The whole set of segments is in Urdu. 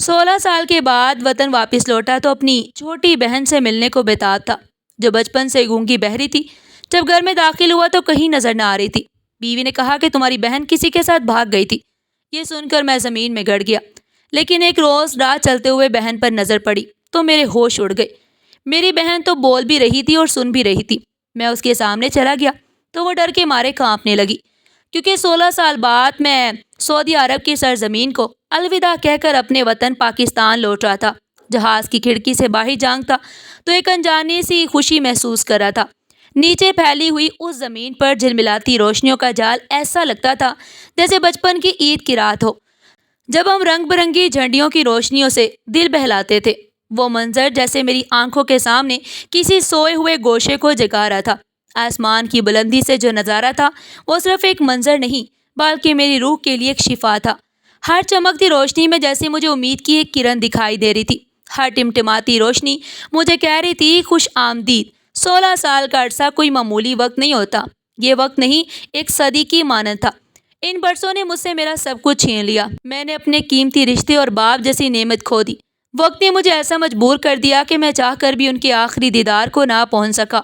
16 سال کے بعد وطن واپس لوٹا تو اپنی چھوٹی بہن سے ملنے کو بےتاب تھا، جو بچپن سے گونگی بہری تھی۔ جب گھر میں داخل ہوا تو کہیں نظر نہ آ رہی تھی۔ بیوی نے کہا کہ تمہاری بہن کسی کے ساتھ بھاگ گئی تھی۔ یہ سن کر میں زمین میں گڑ گیا، لیکن ایک روز راہ چلتے ہوئے بہن پر نظر پڑی تو میرے ہوش اڑ گئے۔ میری بہن تو بول بھی رہی تھی اور سن بھی رہی تھی۔ میں اس کے سامنے چلا گیا تو وہ ڈر کے مارے کانپنے لگی، کیونکہ 16 سال بعد میں سعودی عرب کی سرزمین کو الوداع کہہ کر اپنے وطن پاکستان لوٹ رہا تھا۔ جہاز کی کھڑکی سے باہر جھانکتا تو ایک انجانی سی خوشی محسوس کر رہا تھا۔ نیچے پھیلی ہوئی اس زمین پر جھلملاتی روشنیوں کا جال ایسا لگتا تھا جیسے بچپن کی عید کی رات ہو، جب ہم رنگ برنگی جھنڈیوں کی روشنیوں سے دل بہلاتے تھے۔ وہ منظر جیسے میری آنکھوں کے سامنے کسی سوئے ہوئے گوشے کو جگا رہا تھا۔ آسمان کی بلندی سے جو نظارہ تھا وہ صرف ایک منظر نہیں بلکہ میری روح کے لیے ایک شفا تھا۔ ہر چمکتی روشنی میں جیسے مجھے امید کی ایک کرن دکھائی دے رہی تھی۔ ہر ٹمٹماتی روشنی مجھے کہہ رہی تھی خوش آمدید۔ 16 سال کا عرصہ کوئی معمولی وقت نہیں ہوتا۔ یہ وقت نہیں، ایک صدی کی مانند تھا۔ ان برسوں نے مجھ سے میرا سب کچھ چھین لیا۔ میں نے اپنے قیمتی رشتے اور باپ جیسی نعمت کھو دی۔ وقت نے مجھے ایسا مجبور کر دیا کہ میں چاہ کر بھی ان کے آخری دیدار کو نہ پہنچ سکا۔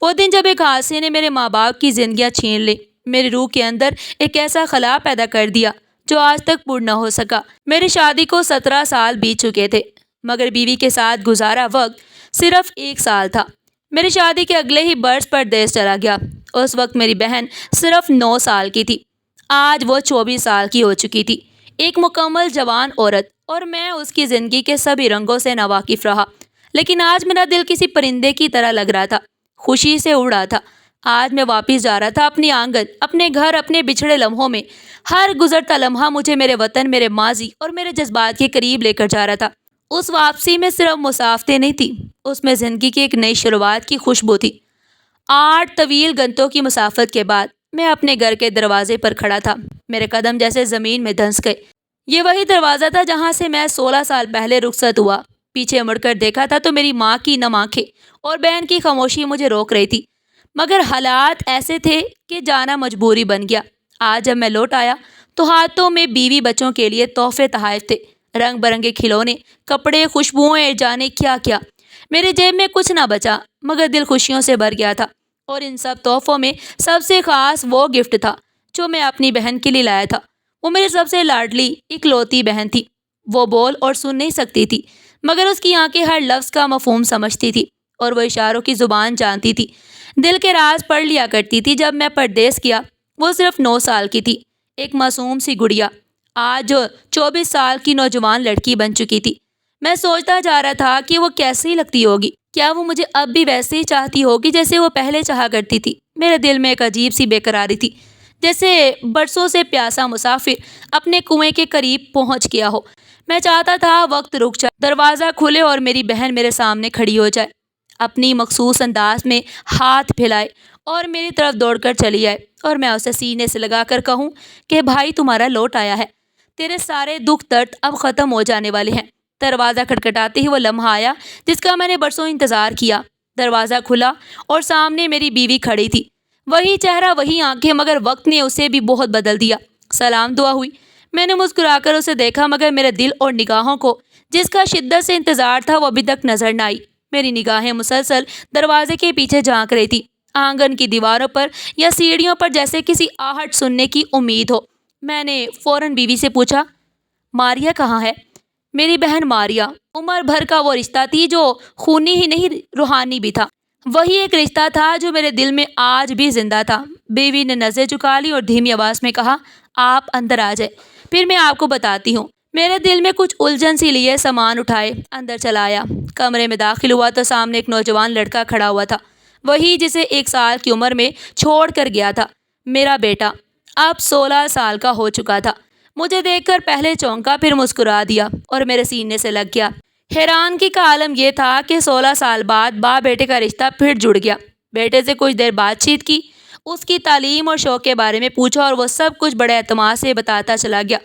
وہ دن جب ایک حادثے نے میرے ماں باپ کی زندگیاں چھین لی، میری روح کے اندر ایک ایسا خلا پیدا کر دیا جو آج تک پُر نہ ہو سکا۔ میری شادی کو 17 سال بیت چکے تھے، مگر بیوی کے ساتھ گزارا وقت صرف 1 سال تھا۔ میری شادی کے اگلے ہی برس پردیس چلا گیا۔ اس وقت میری بہن صرف 9 سال کی تھی۔ آج وہ 24 سال کی ہو چکی تھی، ایک مکمل جوان عورت، اور میں اس کی زندگی کے سبھی رنگوں سے ناواقف رہا۔ لیکن آج میرا دل کسی پرندے کی طرح لگ رہا تھا، خوشی سے اڑ رہا تھا۔ آج میں واپس جا رہا تھا اپنی آنگن، اپنے گھر، اپنے بچھڑے لمحوں میں۔ ہر گزرتا لمحہ مجھے میرے وطن، میرے ماضی اور میرے جذبات کے قریب لے کر جا رہا تھا۔ اس واپسی میں صرف مسافتیں نہیں تھی، اس میں زندگی کی ایک نئی شروعات کی خوشبو تھی۔ 8 طویل گھنٹوں کی مسافت کے بعد میں اپنے گھر کے دروازے پر کھڑا تھا۔ میرے قدم جیسے زمین میں دھنس گئے۔ یہ وہی دروازہ تھا جہاں سے میں 16 سال پہلے رخصت ہوا۔ پیچھے مڑ کر دیکھا تھا تو میری ماں کی نم آنکھیں اور بہن کی خاموشی مجھے روک رہی تھی، مگر حالات ایسے تھے کہ جانا مجبوری بن گیا۔ آج جب میں لوٹ آیا تو ہاتھوں میں بیوی بچوں کے لیے تحفے تحائف تھے، رنگ برنگے کھلونے، کپڑے، خوشبوئیں، جانے کیا کیا۔ میرے جیب میں کچھ نہ بچا، مگر دل خوشیوں سے بھر گیا تھا۔ اور ان سب تحفوں میں سب سے خاص وہ گفٹ تھا جو میں اپنی بہن کے لیے لایا تھا۔ وہ میری سب سے لاڈلی اکلوتی بہن تھی۔ وہ بول اور سن نہیں سکتی تھی، مگر اس کی آنکھیں ہر لفظ کا مفہوم سمجھتی تھی اور وہ اشاروں کی زبان جانتی تھی۔ دل کے راز پڑھ لیا کرتی تھی۔ جب میں پردیس کیا وہ صرف 9 سال کی تھی، ایک معصوم سی گڑیا، آج جو 24 سال کی نوجوان لڑکی بن چکی تھی۔ میں سوچتا جا رہا تھا کہ وہ کیسی لگتی ہوگی، کیا وہ مجھے اب بھی ویسے ہی چاہتی ہوگی جیسے وہ پہلے چاہا کرتی تھی۔ میرے دل میں ایک عجیب سی بے قراری تھی، جیسے برسوں سے پیاسا مسافر اپنے کنویں کے قریب پہنچ گیا ہو۔ میں چاہتا تھا وقت رک جائے، دروازہ کھلے اور میری بہن میرے سامنے کھڑی ہو جائے، اپنی مخصوص انداز میں ہاتھ پھیلائے اور میری طرف دوڑ کر چلی آئے، اور میں اسے سینے سے لگا کر کہوں کہ بھائی تمہارا لوٹ آیا ہے، تیرے سارے دکھ درد اب ختم ہو جانے والے ہیں۔ دروازہ کھٹکھٹاتے ہی وہ لمحہ آیا جس کا میں نے برسوں انتظار کیا۔ دروازہ کھلا اور سامنے میری بیوی کھڑی تھی، وہی چہرہ، وہی آنکھیں، مگر وقت نے اسے بھی بہت بدل دیا۔ سلام دعا ہوئی، میں نے مسکرا کر اسے دیکھا، مگر میرے دل اور نگاہوں کو جس کا شدت سے انتظار تھا وہ ابھی تک نظر نہ آئی۔ میری نگاہیں مسلسل دروازے کے پیچھے جھانک رہی تھی، آنگن کی دیواروں پر یا سیڑھیوں پر، جیسے کسی آہٹ سننے کی امید ہو۔ میں نے فوراً بیوی سے پوچھا، ماریا کہاں ہے؟ میری بہن ماریا عمر بھر کا وہ رشتہ تھی جو خونی ہی نہیں روحانی بھی تھا۔ وہی ایک رشتہ تھا جو میرے دل میں آج بھی زندہ تھا۔ بیوی نے نظریں جھکا لی اور دھیمی آواز میں کہا، آپ اندر آ جائے، پھر میں آپ کو بتاتی ہوں۔ میرے دل میں کچھ الجھن سی لیے سامان اٹھائے اندر چلا آیا۔ کمرے میں داخل ہوا تو سامنے ایک نوجوان لڑکا کھڑا ہوا تھا، وہی جسے 1 سال کی عمر میں چھوڑ کر گیا تھا۔ میرا بیٹا اب 16 سال کا ہو چکا تھا۔ مجھے دیکھ کر پہلے چونکا، پھر مسکرا دیا اور میرے سینے سے لگ گیا۔ حیرانگی کا عالم یہ تھا کہ 16 سال بعد باپ بیٹے کا رشتہ پھر جڑ گیا۔ بیٹے سے کچھ دیر بات چیت کی، اس کی تعلیم اور شوق کے بارے میں پوچھا اور وہ سب کچھ بڑے اعتماد سے بتاتا چلا گیا،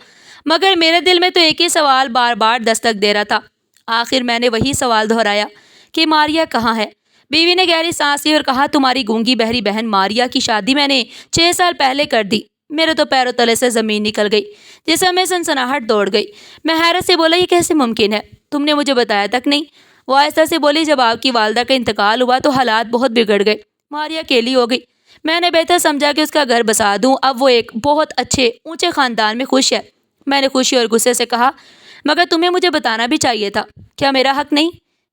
مگر میرے دل میں تو ایک ہی سوال بار بار دستک دے رہا تھا۔ آخر میں نے وہی سوال دہرایا کہ ماریا کہاں ہے؟ بیوی نے گہری سانس لی اور کہا، تمہاری گونگی بہری بہن ماریا کی شادی میں نے 6 سال پہلے کر دی۔ میرے تو پیروں تلے سے زمین نکل گئی، جسم میں سنسناہٹ دوڑ گئی۔ میں حیرت سے بولا، یہ کیسے ممکن ہے؟ تم نے مجھے بتایا تک نہیں۔ وہ آہستہ سے بولی، جب آپ کی والدہ کا انتقال ہوا تو حالات بہت بگڑ گئے۔ ماریا اکیلی ہو گئی۔ میں نے بہتر سمجھا کہ اس کا گھر بسا دوں۔ اب وہ ایک بہت اچھے اونچے خاندان میں خوش ہے۔ میں نے خوشی اور غصے سے کہا، مگر تمہیں مجھے بتانا بھی چاہیے تھا۔ کیا میرا حق نہیں؟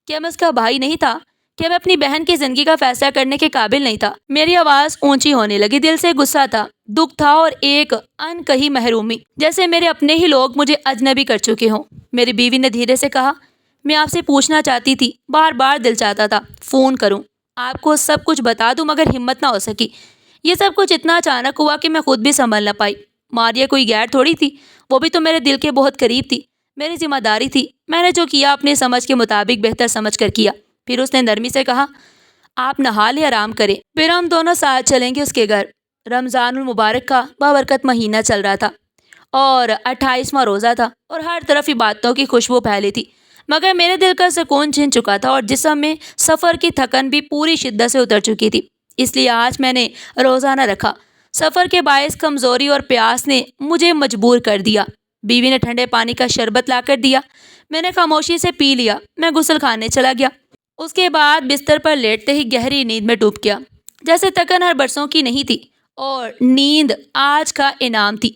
کیا میں اس کا بھائی نہیں تھا؟ کیا میں اپنی بہن کی زندگی کا فیصلہ کرنے کے قابل نہیں تھا؟ میری آواز اونچی ہونے لگی۔ دل سے غصہ تھا، دکھ تھا اور ایک انکہی محرومی، جیسے میرے اپنے ہی لوگ مجھے اجنبی کر چکے ہوں۔ میری بیوی نے دھیرے سے کہا، میں آپ سے پوچھنا چاہتی تھی، بار بار دل چاہتا تھا فون کروں، آپ کو سب کچھ بتا دوں، مگر ہمت نہ ہو سکی۔ یہ سب کچھ اتنا اچانک ہوا کہ میں خود بھی سنبھل نہ پائی۔ ماریا کوئی غیر تھوڑی تھی، وہ بھی تو میرے دل کے بہت قریب تھی، میری ذمہ داری تھی۔ میں نے جو کیا اپنی سمجھ کے مطابق بہتر سمجھ کر کیا۔ پھر اس نے نرمی سے کہا، آپ نہا لے، آرام کریں، پھر ہم دونوں ساتھ چلیں گے اس کے گھر۔ رمضان المبارک کا بابرکت مہینہ چل رہا تھا اور 28واں روزہ تھا اور ہر طرف عبادتوں کی خوشبو پھیلی تھی، مگر میرے دل کا سکون چھن چکا تھا اور جسم میں سفر کی تھکن بھی پوری شدت سے اتر چکی تھی۔ اس لیے آج میں نے روزہ نہ رکھا۔ سفر کے باعث کمزوری اور پیاس نے مجھے مجبور کر دیا۔ بیوی نے ٹھنڈے پانی کا شربت لا کر دیا، میں نے خاموشی سے پی لیا۔ میں غسل خانے چلا گیا۔ اس کے بعد بستر پر لیٹتے ہی گہری نیند میں ڈوب گیا، جیسے تکن ہر برسوں کی نہیں تھی اور نیند آج کا انعام تھی۔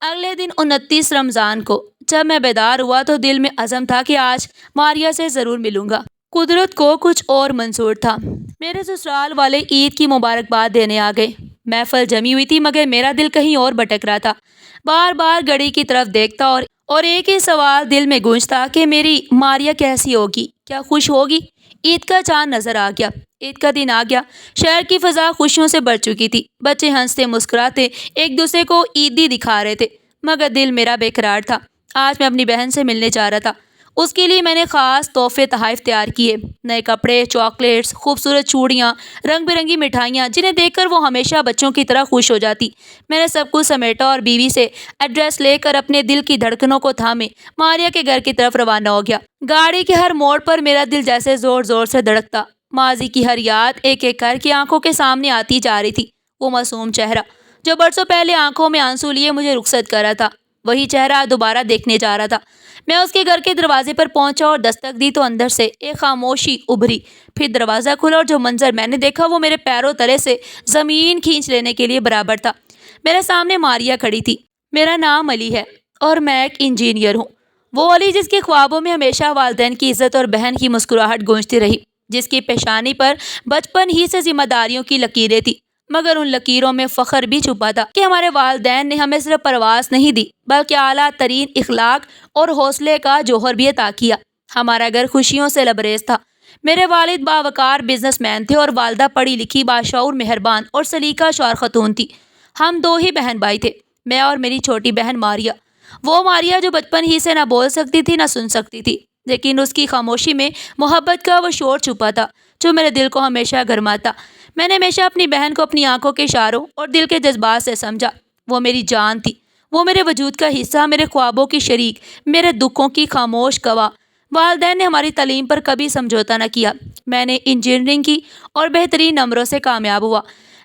اگلے دن 29 رمضان کو جب میں بیدار ہوا تو دل میں عزم تھا کہ آج ماریا سے ضرور ملوں گا۔ قدرت کو کچھ اور منظور تھا۔ میرے سسرال والے عید کی مبارکباد دینے آ گئے۔ محفل جمی ہوئی تھی، مگر میرا دل کہیں اور بھٹک رہا تھا۔ بار بار گھڑی کی طرف دیکھتا اور ایک ہی سوال دل میں گونجتا کہ میری ماریا کیسی ہوگی، کیا خوش ہوگی؟ عید کا چاند نظر آ گیا، عید کا دن آ گیا۔ شہر کی فضا خوشیوں سے بھر چکی تھی، بچے ہنستے مسکراتے ایک دوسرے کو عیدی دکھا رہے تھے، مگر دل میرا بے قرار تھا۔ آج میں اپنی بہن سے ملنے جا رہا تھا۔ اس کے لیے میں نے خاص تحفے تحائف تیار کیے، نئے کپڑے، چاکلیٹس، خوبصورت چوڑیاں، رنگ برنگی مٹھائیاں، جنہیں دیکھ کر وہ ہمیشہ بچوں کی طرح خوش ہو جاتی۔ میں نے سب کچھ سمیٹا اور بیوی سے ایڈریس لے کر اپنے دل کی دھڑکنوں کو تھامے ماریا کے گھر کی طرف روانہ ہو گیا۔ گاڑی کے ہر موڑ پر میرا دل جیسے زور زور سے دھڑکتا۔ ماضی کی ہر یاد ایک ایک کر کے آنکھوں کے سامنے آتی جا رہی تھی۔ وہ معصوم چہرہ جو برسوں پہلے آنکھوں میں آنسو لیے مجھے رخصت کر رہا تھا، وہی چہرہ دوبارہ دیکھنے جا رہا تھا۔ میں اس کے گھر کے دروازے پر پہنچا اور دستک دی تو اندر سے ایک خاموشی ابھری۔ پھر دروازہ کھلا اور جو منظر میں نے دیکھا وہ میرے پیروں تلے سے زمین کھینچ لینے کے لیے برابر تھا۔ میرے سامنے ماریا کھڑی تھی۔ میرا نام علی ہے اور میں ایک انجینئر ہوں۔ وہ علی جس کے خوابوں میں ہمیشہ والدین کی عزت اور بہن کی مسکراہٹ گونجتی رہی، جس کی پیشانی پر بچپن ہی سے ذمہ داریوں کی لکیریں تھیں، مگر ان لکیروں میں فخر بھی چھپا تھا کہ ہمارے والدین نے ہمیں صرف پرواز نہیں دی بلکہ اعلیٰ ترین اخلاق اور حوصلے کا جوہر بھی عطا کیا۔ ہمارا گھر خوشیوں سے لبریز تھا۔ میرے والد باوقار بزنس مین تھے اور والدہ پڑھی لکھی، باشعور، مہربان اور سلیقہ شعار خاتون تھی۔ ہم دو ہی بہن بھائی تھے، میں اور میری چھوٹی بہن ماریا۔ وہ ماریا جو بچپن ہی سے نہ بول سکتی تھی نہ سن سکتی تھی، لیکن اس کی خاموشی میں محبت کا وہ شور چھپا تھا جو میرے دل کو ہمیشہ گرماتا۔ میں نے ہمیشہ اپنی بہن کو اپنی آنکھوں کے اشاروں اور دل کے جذبات سے سمجھا۔ وہ میری جان تھی، وہ میرے وجود کا حصہ، میرے خوابوں کی شریک، میرے دکھوں کی خاموش گواہ۔ والدین نے ہماری تعلیم پر کبھی سمجھوتا نہ کیا۔ میں نے انجینئرنگ کی اور بہترین نمبروں سے کامیاب ہوا۔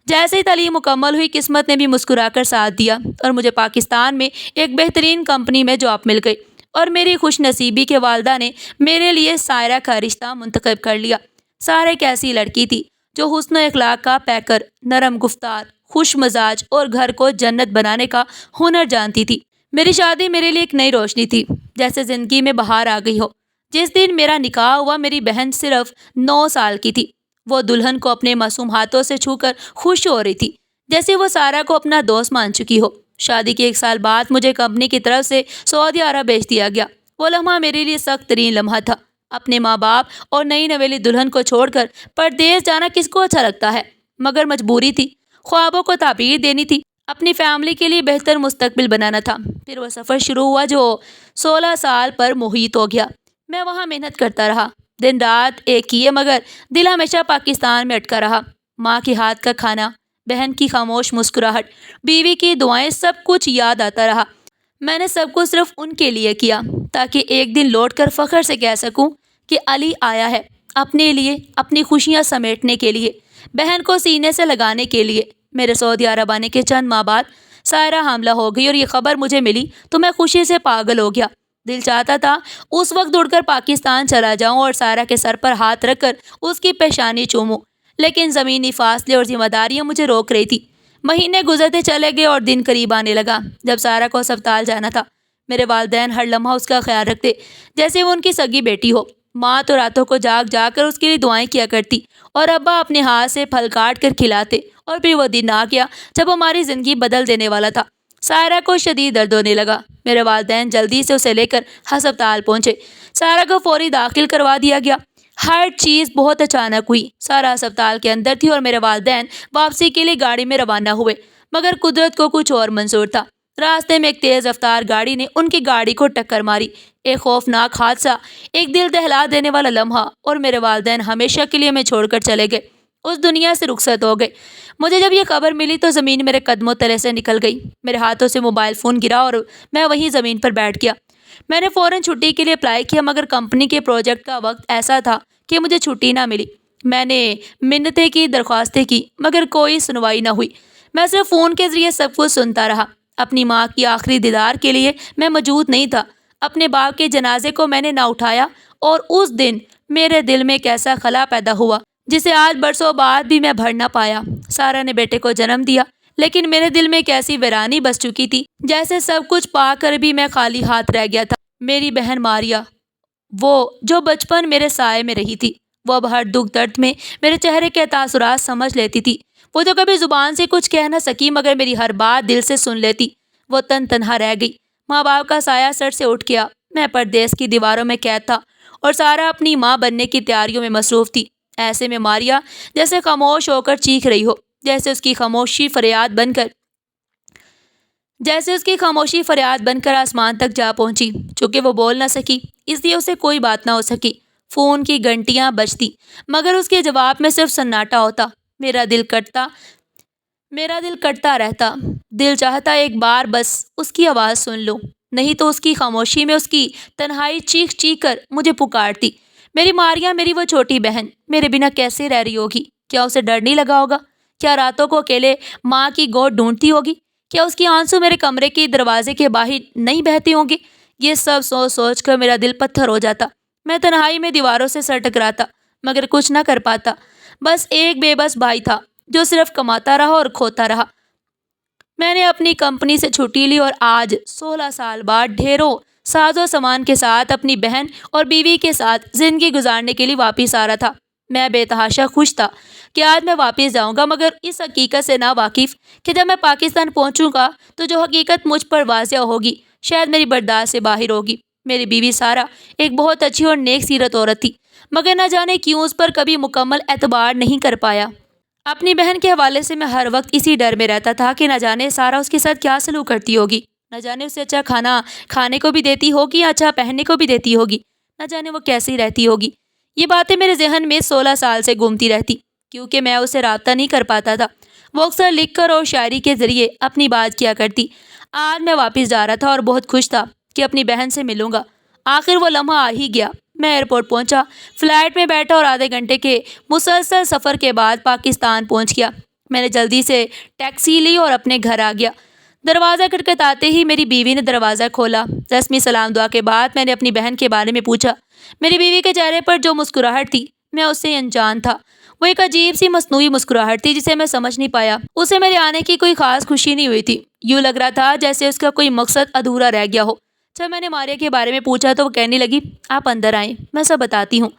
جیسے ہی تعلیم مکمل ہوئی، قسمت نے بھی مسکرا کر ساتھ دیا اور مجھے پاکستان میں ایک بہترین کمپنی میں جاب مل گئی، اور میری خوش نصیبی کے والدہ نے میرے لیے سائرہ کا رشتہ منتخب کر لیا۔ سائرہ ایک ایسی لڑکی تھی جو حسن و اخلاق کا پیکر، نرم گفتار، خوش مزاج اور گھر کو جنت بنانے کا ہنر جانتی تھی۔ میری شادی میرے لیے ایک نئی روشنی تھی، جیسے زندگی میں بہار آ گئی ہو۔ جس دن میرا نکاح ہوا میری بہن صرف 9 سال کی تھی۔ وہ دلہن کو اپنے معصوم ہاتھوں سے چھو کر خوش ہو رہی تھی، جیسے وہ سارہ کو اپنا دوست مان چکی ہو۔ شادی کے 1 سال بعد مجھے کمپنی کی طرف سے سعودی عرب بھیج دیا گیا۔ وہ لمحہ میرے لیے سخت ترین لمحہ تھا۔ اپنے ماں باپ اور نئی نویلی دلہن کو چھوڑ کر پردیس جانا کس کو اچھا لگتا ہے، مگر مجبوری تھی۔ خوابوں کو تعبیر دینی تھی، اپنی فیملی کے لیے بہتر مستقبل بنانا تھا۔ پھر وہ سفر شروع ہوا جو 16 سال پر محیط ہو گیا۔ میں وہاں محنت کرتا رہا، دن رات ایک کیے، مگر دل ہمیشہ پاکستان میں اٹکا رہا۔ ماں کے ہاتھ کا کھانا، بہن کی خاموش مسکراہٹ، بیوی کی دعائیں، سب کچھ یاد آتا رہا۔ میں نے سب کچھ صرف ان کے لیے کیا تاکہ ایک دن لوٹ کر فخر سے کہہ سکوں کہ علی آیا ہے، اپنے لیے، اپنی خوشیاں سمیٹنے کے لیے، بہن کو سینے سے لگانے کے لیے۔ میرے سعودی عرب آنے کے چند ماہ بعد سائرہ حاملہ ہو گئی اور یہ خبر مجھے ملی تو میں خوشی سے پاگل ہو گیا۔ دل چاہتا تھا اس وقت اڑ کر پاکستان چلا جاؤں اور سائرہ کے سر پر ہاتھ رکھ کر اس کی پیشانی چوموں، لیکن زمینی فاصلے اور ذمہ داریاں مجھے روک رہی تھی۔ مہینے گزرتے چلے گئے اور دن قریب آنے لگا جب سائرہ کو ہسپتال جانا تھا۔ میرے والدین ہر لمحہ اس کا خیال رکھتے جیسے وہ ان کی سگی بیٹی ہو۔ ماں تو راتوں کو جاگ جاگ کر اس کے لیے دعائیں کیا کرتی اور ابا اپنے ہاتھ سے پھل کاٹ کر کھلاتے۔ اور پھر وہ دن آ گیا جب ہماری زندگی بدل دینے والا تھا۔ سائرہ کو شدید درد ہونے لگا۔ میرے والدین جلدی سے اسے لے کر ہسپتال پہنچے۔ سائرہ کو فوری داخل کروا دیا گیا۔ ہر چیز بہت اچانک ہوئی۔ سارا ہسپتال کے اندر تھی اور میرے والدین واپسی کے لیے گاڑی میں روانہ ہوئے، مگر قدرت کو کچھ اور منظور تھا۔ راستے میں ایک تیز رفتار گاڑی نے ان کی گاڑی کو ٹکر ماری۔ ایک خوفناک حادثہ، ایک دل دہلا دینے والا لمحہ، اور میرے والدین ہمیشہ کے لیے ہمیں چھوڑ کر چلے گئے، اس دنیا سے رخصت ہو گئے۔ مجھے جب یہ خبر ملی تو زمین میرے قدموں تلے سے نکل گئی۔ میرے ہاتھوں سے موبائل فون گرا اور میں وہیں زمین پر بیٹھ گیا۔ میں نے فوراً چھٹی کے لیے اپلائی کیا، مگر کمپنی کے پروجیکٹ کا وقت ایسا تھا کہ مجھے چھٹی نہ ملی۔ میں نے منتیں کی، درخواستیں کی، مگر کوئی سنوائی نہ ہوئی۔ میں صرف فون کے ذریعے سب کچھ سنتا رہا۔ اپنی ماں کی آخری دیدار کے لیے میں موجود نہیں تھا۔ اپنے باپ کے جنازے کو میں نے نہ اٹھایا، اور اس دن میرے دل میں ایک ایسا خلا پیدا ہوا جسے آج برسوں بعد بھی میں بھر نہ پایا۔ سارہ نے بیٹے کو جنم دیا، لیکن میرے دل میں ایک ایسی ویرانی بس چکی تھی جیسے سب کچھ پا کر بھی میں خالی ہاتھ رہ گیا تھا۔ میری بہن ماریا، وہ جو بچپن میرے سائے میں رہی تھی، وہ اب ہر دکھ درد میں میرے چہرے کے تاثرات سمجھ لیتی تھی۔ وہ تو کبھی زبان سے کچھ کہہ نہ سکی، مگر میری ہر بات دل سے سن لیتی۔ وہ تنہا رہ گئی۔ ماں باپ کا سایہ سر سے اٹھ گیا۔ میں پردیس کی دیواروں میں قید تھا اور سارہ اپنی ماں بننے کی تیاریوں میں مصروف تھی۔ ایسے میں ماریا جیسے خاموش ہو کر چیخ رہی ہو، جیسے اس کی خاموشی فریاد بن کر آسمان تک جا پہنچی۔ چونکہ وہ بول نہ سکی، اس لیے اسے کوئی بات نہ ہو سکی۔ فون کی گھنٹیاں بجتی، مگر اس کے جواب میں صرف سناٹا ہوتا۔ میرا دل کٹتا رہتا۔ دل چاہتا ایک بار بس اس کی آواز سن لوں، نہیں تو اس کی خاموشی میں اس کی تنہائی چیخ چیخ کر مجھے پکارتی۔ میری ماریا، میری وہ چھوٹی بہن، میرے بنا کیسے رہ رہی ہوگی؟ کیا اسے ڈر نہیں لگا ہوگا؟ کیا راتوں کو اکیلے ماں کی گود ڈھونڈتی ہوگی؟ کیا اس کی آنسو میرے کمرے کے دروازے کے باہر نہیں بہتے ہوں گے؟ یہ سب سوچ سوچ کر میرا دل پتھر ہو جاتا۔ میں تنہائی میں دیواروں سے سر ٹکراتا، مگر کچھ نہ کر پاتا۔ بس ایک بے بس بھائی تھا جو صرف کماتا رہا اور کھوتا رہا۔ میں نے اپنی کمپنی سے چھٹی لی اور آج 16 سال بعد ڈھیروں ساز و سامان کے ساتھ اپنی بہن اور بیوی کے ساتھ زندگی گزارنے کے لیے واپس آ رہا تھا۔ میں بے تحاشا خوش تھا کہ آج میں واپس جاؤں گا، مگر اس حقیقت سے نا واقف کہ جب میں پاکستان پہنچوں گا تو جو حقیقت مجھ پر واضح ہوگی شاید میری برداشت سے باہر ہوگی۔ میری بیوی سارہ ایک بہت اچھی اور نیک سیرت عورت تھی، مگر نہ جانے کیوں اس پر کبھی مکمل اعتبار نہیں کر پایا۔ اپنی بہن کے حوالے سے میں ہر وقت اسی ڈر میں رہتا تھا کہ نہ جانے سارہ اس کے ساتھ کیا سلوک کرتی ہوگی، نہ جانے اسے اچھا کھانا کھانے کو بھی دیتی ہوگی یا اچھا پہننے کو بھی دیتی ہوگی، نہ جانے وہ کیسی رہتی ہوگی۔ یہ باتیں میرے ذہن میں 16 سال سے گھومتی رہتی، کیونکہ میں اسے رابطہ نہیں کر پاتا تھا۔ وہ اکثر لکھ کر اور شاعری کے ذریعے اپنی بات کیا کرتی۔ آج میں واپس جا رہا تھا اور بہت خوش تھا کہ اپنی بہن سے ملوں گا۔ آخر وہ لمحہ آ ہی گیا۔ میں ایئرپورٹ پہنچا، فلائٹ میں بیٹھا اور آدھے گھنٹے کے مسلسل سفر کے بعد پاکستان پہنچ گیا۔ میں نے جلدی سے ٹیکسی لی اور اپنے گھر آ گیا۔ دروازہ کھٹکھٹاتے ہی میری بیوی نے دروازہ کھولا۔ رسمی سلام دعا کے بعد میں نے اپنی بہن کے بارے میں پوچھا۔ میری بیوی کے چہرے پر جو مسکراہٹ تھی، میں اس سے انجان تھا۔ وہ ایک عجیب سی مصنوعی مسکراہٹ تھی جسے میں سمجھ نہیں پایا۔ اسے میرے آنے کی کوئی خاص خوشی نہیں ہوئی تھی۔ یوں لگ رہا تھا جیسے اس کا کوئی مقصد ادھورا رہ گیا ہو۔ جب میں نے ماریا کے بارے میں پوچھا تو وہ کہنے لگی، آپ اندر آئیں، میں سب بتاتی ہوں۔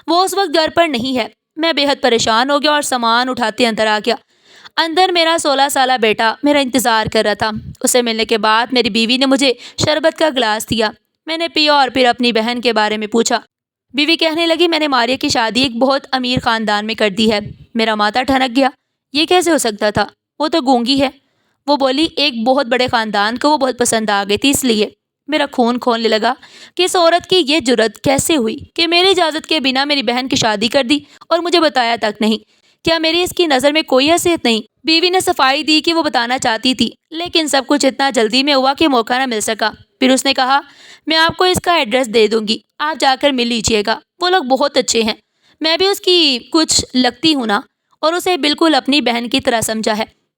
وہ اس وقت گھر پر نہیں ہے۔ میں بے حد پریشان ہو گیا اور سامان اٹھاتے اندر آ گیا۔ اندر میرا 16 سالہ بیٹا میرا انتظار کر رہا تھا۔ اسے ملنے کے بعد میری بیوی نے مجھے شربت کا گلاس دیا۔ میں نے پیا اور پھر اپنی بہن کے بارے میں پوچھا۔ بیوی کہنے لگی، میں نے ماریا کی شادی ایک بہت امیر خاندان میں کر دی ہے۔ میرا ماتھا ٹھنک گیا۔ یہ کیسے ہو سکتا تھا؟ وہ تو گونگی ہے۔ وہ بولی، ایک بہت بڑے خاندان کو وہ بہت پسند آ گئی تھی، اس لیے۔ میرا خون کھولنے لگا کہ اس عورت کی یہ جرأت کیسے ہوئی کہ میری اجازت کے بنا میری بہن کی شادی کر دی اور مجھے بتایا تک نہیں۔ کیا میری اس کی نظر میں کوئی حیثیت نہیں؟ بیوی نے صفائی دی کہ وہ بتانا چاہتی تھی، لیکن سب کچھ اتنا جلدی میں ہوا کہ موقع نہ مل سکا۔ پھر اس نے کہا، میں آپ کو اس کا ایڈریس دے دوں گی، آپ جا کر مل لیجیے گا۔ وہ لوگ بہت اچھے ہیں، میں بھی اس کی کچھ لگتی ہوں نا، اور اسے بالکل اپنی بہن کی طرح سمجھا ہے۔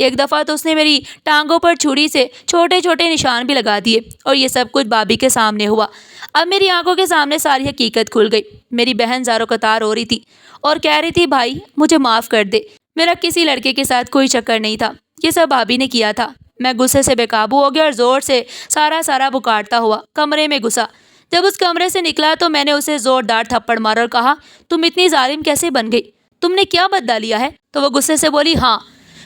ایک دفعہ تو اس نے میری ٹانگوں پر چھری سے چھوٹے چھوٹے نشان بھی لگا دیے اور یہ سب کچھ بھابھی کے سامنے ہوا۔ اب میری آنکھوں کے سامنے ساری حقیقت کھل گئی۔ میری بہن زاروں قطار ہو رہی تھی اور کہہ رہی تھی بھائی مجھے معاف کر دے، میرا کسی لڑکے کے ساتھ کوئی چکر نہیں تھا، یہ سب بھابھی نے کیا تھا۔ میں غصے سے بے قابو ہو گیا اور زور سے سارا پکارتا ہوا کمرے میں گھسا۔ جب اس کمرے سے نکلا تو میں نے اسے زوردار تھپڑ مارا اور کہا تم اتنی ظالم کیسے بن گئی؟ تم نے کیا بدلہ لیا ہے؟ تو وہ غصے سے بولی ہاں،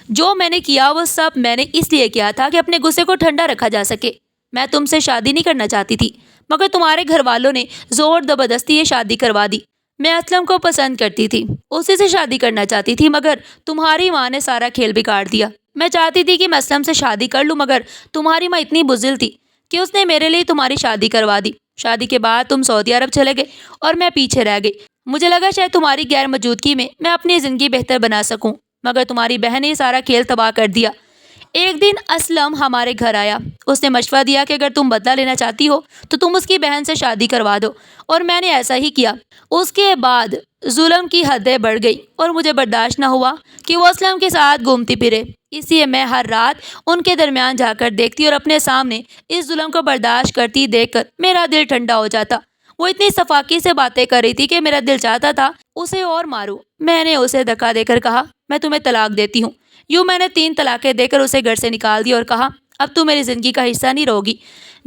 جو میں نے کیا وہ سب میں نے اس لیے کیا تھا کہ اپنے غصے کو ٹھنڈا رکھا جا سکے۔ میں تم سے شادی نہیں کرنا چاہتی تھی، مگر تمہارے گھر والوں نے زور زبردستی یہ شادی کروا دی۔ میں اسلم کو پسند کرتی تھی، اسی سے شادی کرنا چاہتی تھی، مگر تمہاری ماں نے سارا کھیل بگاڑ دیا۔ میں چاہتی تھی کہ میں اسلم سے شادی کر لوں، مگر تمہاری ماں اتنی بزدل تھی کہ اس نے میرے لیے تمہاری شادی کروا دی۔ شادی کے بعد تم سعودی عرب چلے گئے اور میں پیچھے رہ گئی۔ مجھے لگا شاید تمہاری غیر موجودگی میں میں اپنی زندگی بہتر بنا سکوں، مگر تمہاری بہن نے سارا کھیل تباہ کر دیا۔ ایک دن اسلم ہمارے گھر آیا، اس نے مشورہ دیا کہ اگر تم بدلہ لینا چاہتی ہو تو تم اس کی بہن سے شادی کروا دو، اور میں نے ایسا ہی کیا۔ اس کے بعد ظلم کی حدیں بڑھ گئی اور مجھے برداشت نہ ہوا کہ وہ اسلم کے ساتھ گھومتی پھرے، اس لیے میں ہر رات ان کے درمیان جا کر دیکھتی اور اپنے سامنے اس ظلم کو برداشت کرتی دیکھ کر میرا دل ٹھنڈا ہو جاتا۔ وہ اتنی صفاقی سے باتیں کر رہی تھی کہ میرا دل چاہتا تھا اسے اور ماروں۔ میں نے اسے دھکا دے کر کہا میں تمہیں طلاق دیتی ہوں۔ یوں میں نے 3 طلاقیں دے کر اسے گھر سے نکال دی اور کہا اب تم میری زندگی کا حصہ نہیں رہوگی۔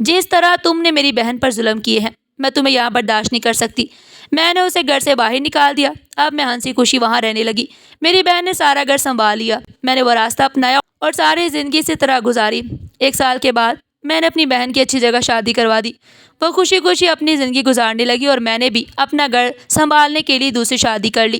جس طرح تم نے میری بہن پر ظلم کیے ہیں میں تمہیں یہاں برداشت نہیں کر سکتی۔ میں نے اسے گھر سے باہر نکال دیا۔ اب میں ہنسی خوشی وہاں رہنے لگی۔ میری بہن نے سارا گھر سنبھال لیا۔ میں نے وہ راستہ اپنایا اور ساری زندگی سے طرح گزاری۔ 1 سال کے بعد میں نے اپنی بہن کی اچھی جگہ شادی کروا دی۔ وہ خوشی خوشی اپنی زندگی گزارنے لگی اور میں نے بھی اپنا گھر سنبھالنے کے لیے دوسری شادی کر لی۔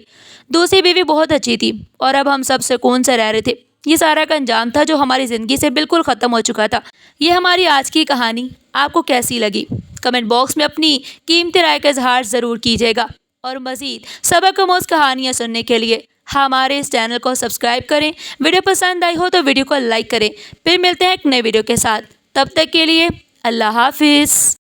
دوسری بیوی بہت اچھی تھی اور اب ہم سب سکون سے رہ رہے تھے۔ یہ سارا کا انجام تھا جو ہماری زندگی سے بالکل ختم ہو چکا تھا۔ یہ ہماری آج کی کہانی آپ کو کیسی لگی؟ کمنٹ باکس میں اپنی قیمتی رائے کا اظہار ضرور کیجیے گا، اور مزید سبق آموز کہانیاں سننے کے لیے ہمارے اس چینل کو سبسکرائب کریں۔ ویڈیو پسند آئی ہو تو ویڈیو کو لائک کریں۔ پھر ملتے ہیں ایک نئے ویڈیو کے ساتھ، تب تک کے لیے اللہ حافظ۔